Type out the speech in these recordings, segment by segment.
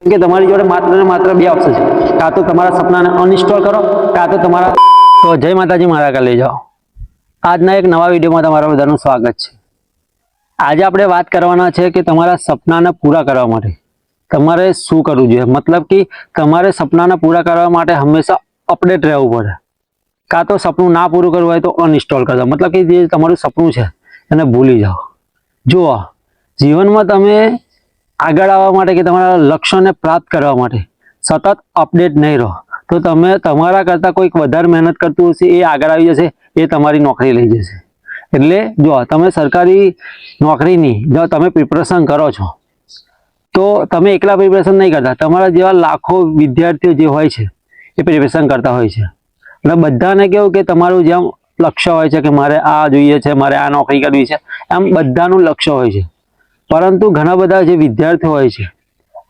કે તમારી જોડે માત્ર ને માત્ર બે ઓપ્શન છે, કાં તો તમારા સપનાને અનઇન્સ્ટોલ કરો, કાં તો તમારા તો જય માતાજી મારા કા લઈ જાઓ। આજના એક નવા વિડીયોમાં તમારા બધાનું સ્વાગત છે। આજે આપણે વાત કરવાના છે કે તમારા સપનાને પૂરા કરવા માટે તમારે શું કરવું જોઈએ। મતલબ કે તમારે સપનાને પૂરા કરવા માટે હંમેશા અપડેટ રહેવું પડે। કાં તો સપનું ના પૂરું કરવું હોય તો અનઇન્સ્ટોલ કરી દો, મતલબ કે જે તમારું સપનું છે એને ભૂલી જાઓ। જુઓ, જીવનમાં તમે આગળ આવવા માટે કે તમારા લક્ષ્યને પ્રાપ્ત કરવા માટે સતત અપડેટ નહીં રહો તો તમે તમારા કરતાં કોઈક વધારે મહેનત કરતું હશે એ આગળ આવી જશે, એ તમારી નોકરી લઈ જશે। એટલે જો તમે સરકારી નોકરીની જો તમે પ્રિપરેશન કરો છો તો તમે એકલા પ્રિપરેશન નહીં કરતા, તમારા જેવા લાખો વિદ્યાર્થીઓ જે હોય છે એ પ્રિપરેશન કરતા હોય છે। અને બધાને કેવું કે તમારું જેમ લક્ષ્ય હોય છે કે મારે આ જોઈએ છે, મારે આ નોકરી કરવી છે, એમ બધાનું લક્ષ્ય હોય છે। પરંતુ ઘણા બધા જે વિદ્યાર્થીઓ હોય છે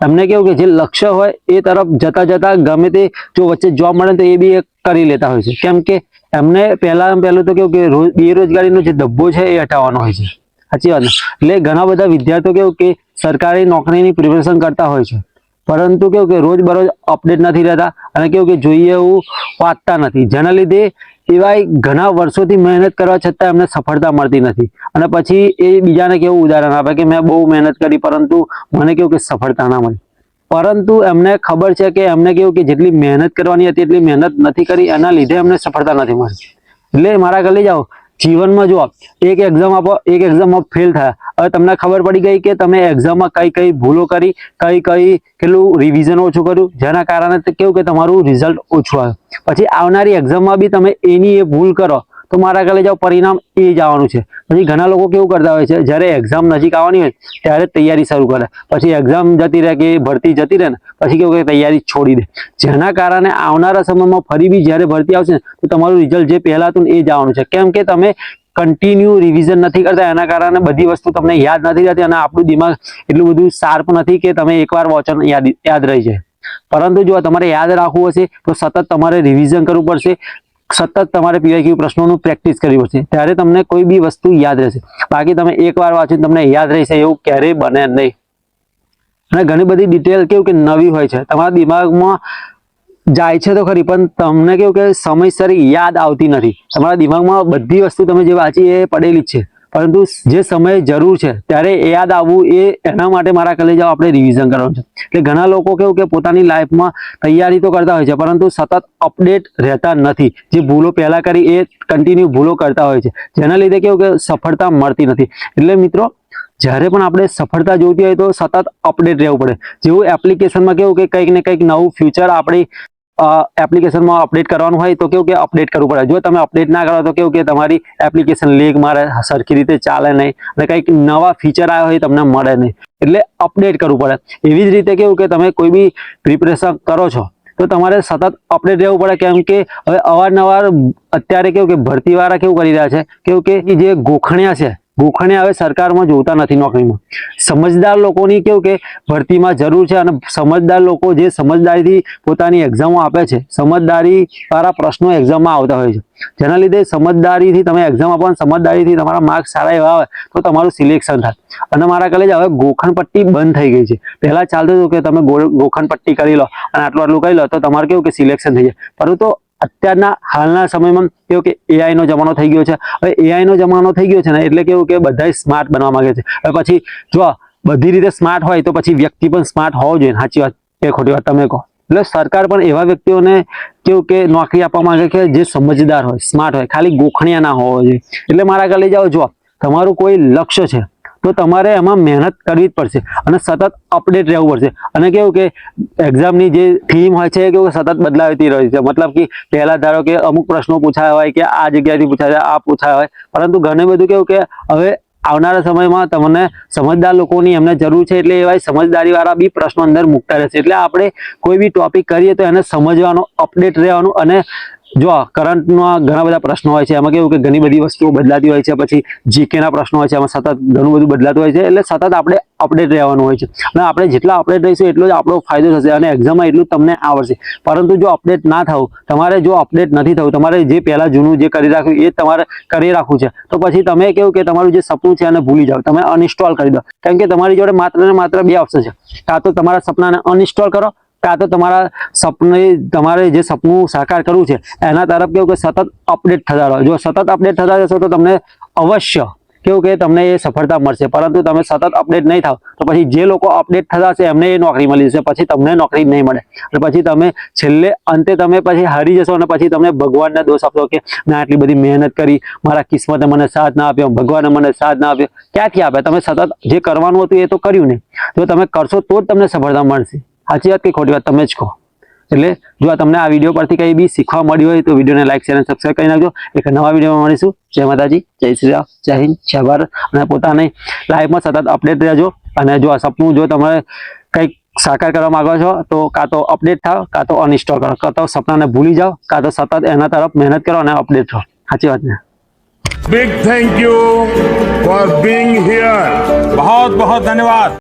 એમને કેવું કે જે લક્ષ્ય હોય એ તરફ જતા જતા ગમે તે જો વચ્ચે જોબ મળે તો એ બી કરી લેતા હોય છે, કેમ કે એમને પહેલું તો કેવું કે બેરોજગારીનો જે ધબ્બો છે એ હટાવવાનો હોય છે। સાચી વાત ને? એટલે ઘણા બધા વિદ્યાર્થીઓ કેવું કે સરકારી નોકરીની પ્રિપરેશન કરતા હોય છે, પરંતુ કેવું કે રોજબરોજ અપડેટ નથી રહેતા અને કેવું કે જોઈએ એવું વાંચતા નથી, જેના લીધે એવા ઘણા વર્ષોથી મહેનત કરવા છતાં એમને સફળતા મળતી નથી। અને પછી એ બીજાને કેવું ઉદાહરણ આપે કે મેં બહુ મહેનત કરી પરંતુ મને કેવું કે સફળતા ના મળી, પરંતુ એમને ખબર છે કે એમને કેવું કે જેટલી મહેનત કરવાની હતી એટલી મહેનત નથી કરી, એના લીધે એમને સફળતા નથી મળી। એટલે મારા ઘરે જાઓ, જીવનમાં જુઓ, એક એક્ઝામ આપો, એક એક્ઝામમાં ફેલ થયા, હવે તમને ખબર પડી ગઈ કે તમે એક્ઝામમાં કઈ કઈ ભૂલો કરી, કેટલું રિવિઝન ઓછું કર્યું, જેના કારણે કેવું કે તમારું રિઝલ્ટ ઓછું આવ્યું। પછી આવનારી એક્ઝામમાં બી તમે એની એ ભૂલ કરો તો મારા ઘરે જાઓ પરિણામ એ જ આવવાનું છે। પછી ઘણા લોકો કેવું કરતા હોય છે, જ્યારે એક્ઝામ નજીક આવવાની હોય ત્યારે તૈયારી શરૂ કરે, પછી એક્ઝામ જતી રહે કે ભરતી જતી રહે ને પછી કેવું કે તૈયારી છોડી દે, જેના કારણે આવનારા સમયમાં ફરી બી જ્યારે ભરતી આવશે ને તો તમારું રિઝલ્ટ જે પહેલા હતું ને એ જ આવવાનું છે, કેમ કે તમે કન્ટિન્યુ રિવિઝન નથી કરતા, એના કારણે બધી વસ્તુ તમને યાદ નથી રહેતી અને આપણું દિમાગ એટલું બધું શાર્પ નથી કે તમે એકવાર વાંચો યાદ રહી જાય। પરંતુ જો તમારે યાદ રાખવું હશે તો સતત તમારે રિવિઝન કરવું પડશે, સતત તમારે પીવાયક્યુ પ્રશ્નોનું પ્રેક્ટિસ કરવી પડશે, ત્યારે તમને કોઈ બી વસ્તુ યાદ રહેશે। બાકી તમે એકવાર વાંચીને તમને યાદ રહેશે એવું ક્યારેય બને નહીં। અને ઘણી બધી ડિટેલ કેવું કે નવી હોય છે, તમારા દિમાગમાં જાય છે તો ખરી પણ તમને કેવું કે સમયસર યાદ આવતી નથી। તમારા દિમાગમાં બધી વસ્તુ તમે જે વાંચી એ પડેલી જ છે, પરંતુ જે સમયે જરૂર છે ત્યારે યાદ આવવું એના માટે મારા કલે જાઓ આપણે રિવિઝન કરવાનું છે। એટલે ઘણા લોકો કેવું કે પોતાની લાઈફમાં તૈયારી તો કરતા હોય છે પરંતુ સતત અપડેટ રહેતા નથી, જે ભૂલો પહેલા કરી એ કન્ટિન્યુ ભૂલો કરતા હોય છે, જેના લીધે કેવું કે સફળતા મળતી નથી। એટલે મિત્રો, જ્યારે પણ આપણે સફળતા જોઈતી હોય તો સતત અપડેટ રહેવું પડે। જેવું એપ્લિકેશનમાં કેવું કે કંઈક ને કંઈક નવું ફ્યુચર આપણી એપ્લિકેશનમાં અપડેટ કરવાનું હોય તો કેવું કે અપડેટ કરવું પડે। જો તમે અપડેટ ના કરો તો કેવું કે તમારી એપ્લિકેશન લેગ મારે, સરખી રીતે ચાલે નહીં અને કંઈક નવા ફીચર આવ્યા હોય તમને મળે નહીં, એટલે અપડેટ કરવું પડે। એવી જ રીતે કેવું કે તમે કોઈ બી પ્રિપરેશન કરો છો તો તમારે સતત અપડેટ રહેવું પડે, કેમ કે હવે અવારનવાર અત્યારે કેવું કે ભરતીવાળા કેવું કરી રહ્યા છે, કેવું કે જે ગોખણિયા છે ગોખણિયા હવે સરકારમાં જોતા નથી નોકરીમાં। સમજદાર લોકોની કેવું કે ભરતીમાં જરૂર છે અને સમજદાર લોકો જે સમજદારીથી પોતાની એક્ઝામો આપે છે, સમજદારી વાળા પ્રશ્નો એક્ઝામમાં આવતા હોય છે, જેના લીધે સમજદારીથી તમે એક્ઝામ આપો, સમજદારીથી તમારા માર્ક્સ સારા એવા આવે તો તમારું સિલેક્શન થાય। અને મારા કલેજ હવે ગોખણ પટ્ટી બંધ થઈ ગઈ છે। પહેલા ચાલતું હતું કે તમે ગોખણ પટ્ટી કરી લો અને આટલું કરી લો તો તમારે કેવું કે સિલેક્શન થઈ જાય, પરંતુ અત્યારના હાલના સમયમાં કેવું કે એઆઈ નો જમાનો થઈ ગયો છે। હવે એઆઈ નો જમાનો થઈ ગયો છે ને એટલે કેવું કે બધા સ્માર્ટ બનવા માંગે છે। હવે પછી જો બધી રીતે સ્માર્ટ હોય તો પછી વ્યક્તિ પણ સ્માર્ટ હોવો જોઈએ। સાચી વાત કે ખોટી વાત તમે કહો? એટલે સરકાર પણ એવા વ્યક્તિઓને કેવું કે નોકરી આપવા માંગે કે જે સમજદાર હોય, સ્માર્ટ હોય, ખાલી ગોખણિયા ના હોવો જોઈએ। એટલે મારા આગળ લઈ જાઓ, જો તમારું કોઈ લક્ષ્ય છે તો તમારે એમાં મહેનત કરવી જ પડશે અને સતત અપડેટ રહેવું પડશે। અને કેવું કે એક્ઝામની જે થીમ હોય છે એ કેવું સતત બદલાતી રહી છે, મતલબ કે પહેલા ધારો કે અમુક પ્રશ્નો પૂછાયા હોય કે આ જગ્યાથી પૂછાયા, આ પૂછાયા હોય, પરંતુ ઘણું બધું કેવું કે હવે આવનારા સમયમાં તમને સમજદાર લોકોની એમને જરૂર છે, એટલે એવા સમજદારી વાળા બી પ્રશ્નો અંદર મૂકતા રહેશે। એટલે આપણે કોઈ બી ટોપિક કરીએ તો એને સમજવાનો, અપડેટ રહેવાનું અને જો કરંટમાં ઘણા બધા પ્રશ્નો હોય છે, એમાં કેવું કે ઘણી બધી વસ્તુઓ બદલાતી હોય છે, પછી જીકેના પ્રશ્નો હોય છે, એમાં સતત ઘણું બધું બદલાતું હોય છે, એટલે સતત આપણે અપડેટ રહેવાનું હોય છે અને આપણે જેટલા અપડેટ રહીશું એટલો જ આપણો ફાયદો થશે અને એક્ઝામમાં એટલું તમને આવડશે. પરંતુ જો અપડેટ ના થવું, તમારે જો અપડેટ નથી થવું, તમારે જે પહેલાં જૂનું જે કરી રાખ્યું એ તમારે કરી રાખવું છે, તો પછી તમે કેવું કે તમારું જે સપનું છે એને ભૂલી જાઓ, તમે અનઇન્સ્ટોલ કરી દો. કારણ કે તમારી જોડે માત્ર ને માત્ર બે ઓપ્શન છે, કાં તો તમારા સપનાને અનઇન્સ્ટોલ કરો, કાં તો તમારે જે સપનું સાકાર કરવું છે એના તરફ કેવું કે સતત અપડેટ થતા રહો. જો સતત અપડેટ થતા જશો તો તમને અવશ્ય કેવું કે તમને એ સફળતા મળશે. પરંતુ તમે સતત અપડેટ નહીં થાવ તો પછી જે લોકો અપડેટ થતા હશે એમને એ નોકરી મળી જશે, પછી તમને નોકરી નહીં મળે અને પછી તમે છેલ્લે અંતે તમે પછી હારી જશો અને પછી તમે ભગવાનને દોષ આપશો કે મેં આટલી બધી મહેનત કરી, મારા કિસ્મતે મને સાથ ના આપ્યો, ભગવાને મને સાથ ના આપ્યો. ક્યાંથી આપે? તમે સતત જે કરવાનું હતું એ તો કર્યું નહીં. જો તમે કરશો તો જ તમને સફળતા મળશે. સાચી વાત કે ખોટી વાત? તમે જ કહો. એટલે જો તમને આ વિડીયો પરથી કંઈ બી શીખવા મળ્યું હોય તો વિડીયોને લાઈક શેર અને સબસ્ક્રાઈબ કરી નાખજો. એક નવા વિડીયોમાં મળીશું. જય માતાજી, જય શ્રી રામ, જય હિન્દ, જય ભારત. અને પોતાની લાઈફમાં સતત અપડેટ રહેજો. અને જો આ સપનું જો તમે કંઈક સાકાર કરવા માંગો છો તો કાં તો અપડેટ થાવ, કાં તો અનઇન્સ્ટોલ કરો, કાં તો સપનાને ભૂલી જાઓ, કાં તો સતત એના તરફ મહેનત કરો અને અપડેટ રહો. સાચી વાત ને? Big thank you for being here. बहुत बहुत धन्यवाद।